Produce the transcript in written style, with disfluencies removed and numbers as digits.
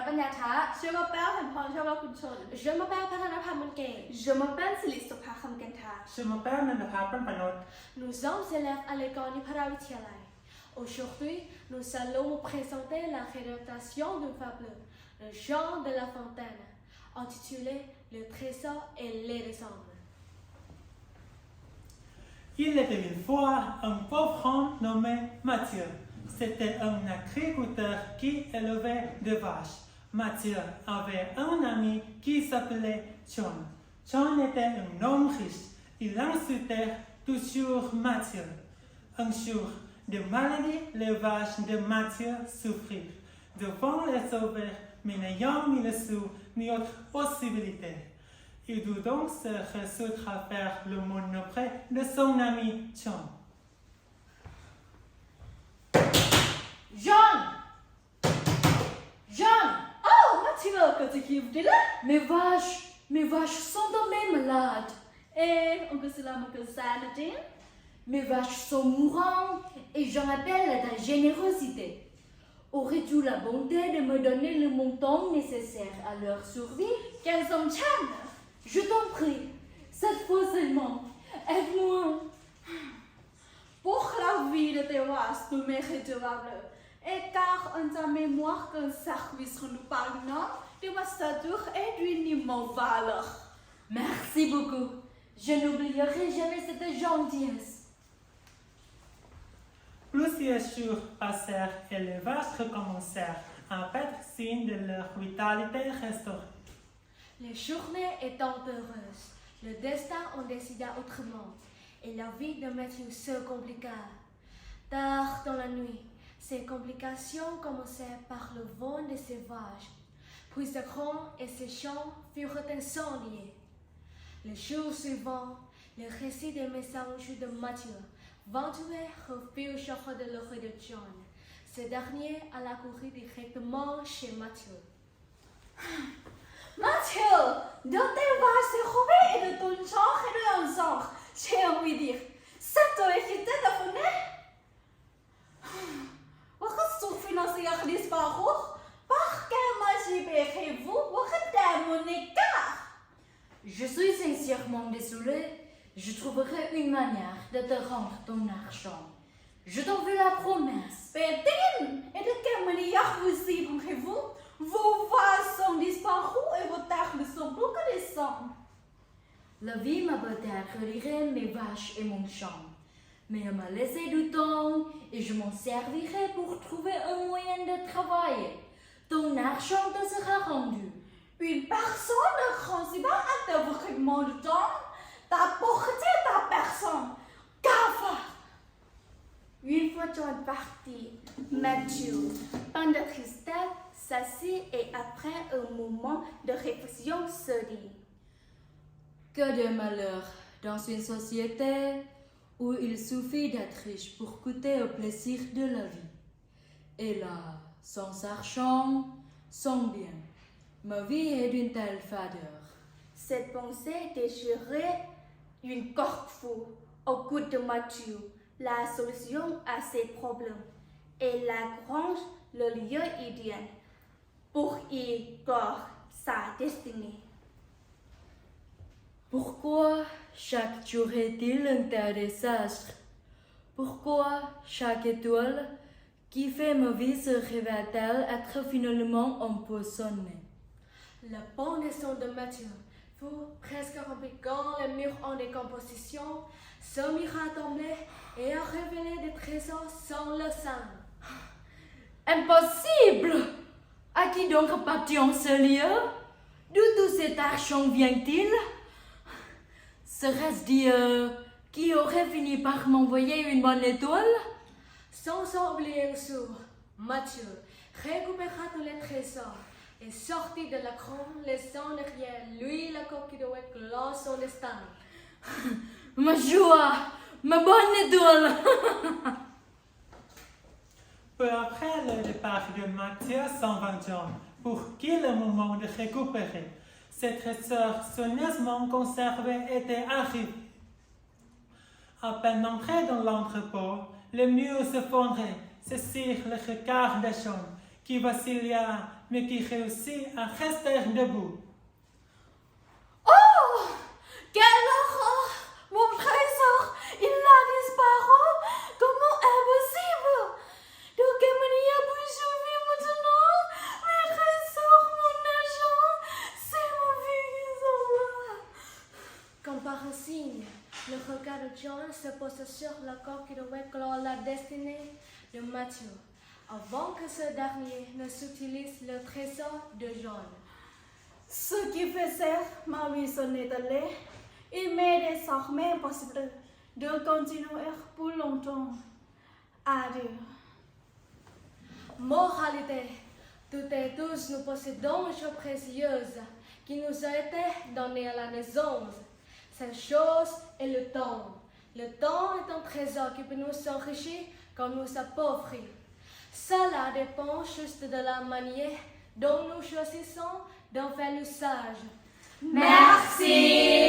ปัญญาทะ Je m'appelle Hanpon Chawlakunchon. Je m'appelle พัฒนพันธ์มนเก่ง Je m'appelle Silisopha Khamkenta. Je m'appelle Nandapal Panpanot. Nous sommes élèves à l'école Nipara Vityalai. Aujourd'hui, nous allons vous présenter la réadaptation d'une fable, Le chant de la fontaine, intitulée Le trésor et les décembre. Il était une fois un pauvre homme nommé Mathieu. C'était un agriculteur qui élevait des vaches. Mathieu avait un ami qui s'appelait John. John était un homme riche. Il insultait toujours Mathieu. Un jour, de maladie, les vaches de Mathieu souffrirent. Devant les sauver, mais n'ayant ni le sou ni autre possibilité. Il dut donc se résoudre à faire le monde auprès de son ami John. John! John! Oh, Mathieu, que tu kiffes de là? Mes vaches sont tombées malades. Et on peut se la mettre ça, Nadine? Mes vaches sont mourantes et j'en appelle à ta générosité. Aurais-tu la bonté de me donner le montant nécessaire à leur survie? Qu'elles sont chères. Je t'en prie, cette fois seulement, aide-moi. Pour la vie de tes vaches, nous méritons. Et car en ta mémoire qu'un service rendu par nous, tu vas toujours être d'une immense valeur. Merci beaucoup. Je n'oublierai jamais cette gentillesse. Plusieurs jours passèrent et les vaches recommencèrent à perdre signe de leur vitalité restaurée. Les journées étant heureuses, le destin en décida autrement, et la vie de Mathieu se compliqua. Tard dans la nuit, ces complications commencèrent par le vent de ses vaches, puis ses grands et ses champs furent incendiés. Le jour suivant, le récit des messagers de Mathieu venturèrent refuge de l'oreille de John. Ce dernier alla courir directement chez Mathieu. Mathieu, de tes vaches serrées et de ton champ et de l'ensemble, j'ai envie de dire, ça t'aurait été de fenêtre? Votre financière disparu? Par quelle magie payez-vous votre démon écart? Je suis sincèrement désolée. Je trouverai une manière de te rendre ton argent. Je t'en fais la promesse. Pétine, et de quelle manière vous y vous? Vos vaches sont disparues et vos terres ne sont plus que des sangs. La vie m'a peut-être retiré mes vaches et mon champ, mais elle m'a laissé du temps et je m'en servirai pour trouver un moyen de travailler. Ton argent te sera rendu. Une personne ne grandit pas à vraiment de temps. T'apporter ta personne. Qu'à Une fois John parti, Mathieu, plein de tristesse, s'assit et après un moment de réflexion se dit: Que de malheur dans une société où il suffit d'être riche pour goûter au plaisir de la vie. Et là, sans argent, sans bien, ma vie est d'une telle fadeur. Cette pensée déchirait une corde fou au cou de Mathieu, la solution à ses problèmes, et la grange le lieu idéal pour y corps sa destinée. Pourquoi chaque jour est-il un tel désastre? Pourquoi chaque étoile qui fait ma vie se révèle-t-elle être finalement empoisonnée? La bonne naissance de Mathieu fut presque remplie quand le mur en décomposition se mira à tomber et a révélé des trésors sans le sang. Impossible! À qui donc appartient ce lieu? D'où tout cet argent vient-il? Serait-ce Dieu qui aurait fini par m'envoyer une bonne étoile? Sans oublier un jour, Mathieu récupéra tous les trésors et sortit de la grange, laissant derrière lui la coquille de clore son destin. Ma joie! Ma bonne étoile! Peu après le départ de Mathieu s'en vint John, pour qui le moment de récupérer ces trésors soigneusement conservés était arrivé. À peine entré dans l'entrepôt, le mur s'effondrait, saisir le regard de John, qui vacilla, mais qui réussit à rester debout. Oh! Quelle horreur! Mon trésor, il a disparu! Comment est possible? De quelle manière puis-je vivre maintenant? Mes trésors, mon argent, c'est ma vie qui s'en va. Comme par un signe, le regard de John se pose sur l'accord qui devait clore la destinée de Mathieu, avant que ce dernier ne s'utilise le trésor de John. Ce qui faisait ma vie s'en est allé, il m'est désormais impossible de continuer pour longtemps. Adieu. Moralité, toutes et tous nous possédons une chose précieuse qui nous a été donnée à la naissance. Cette chose est le temps. Le temps est un trésor qui peut nous enrichir comme nous appauvrir. Cela dépend juste de la manière dont nous choisissons d'en faire l'usage. Merci.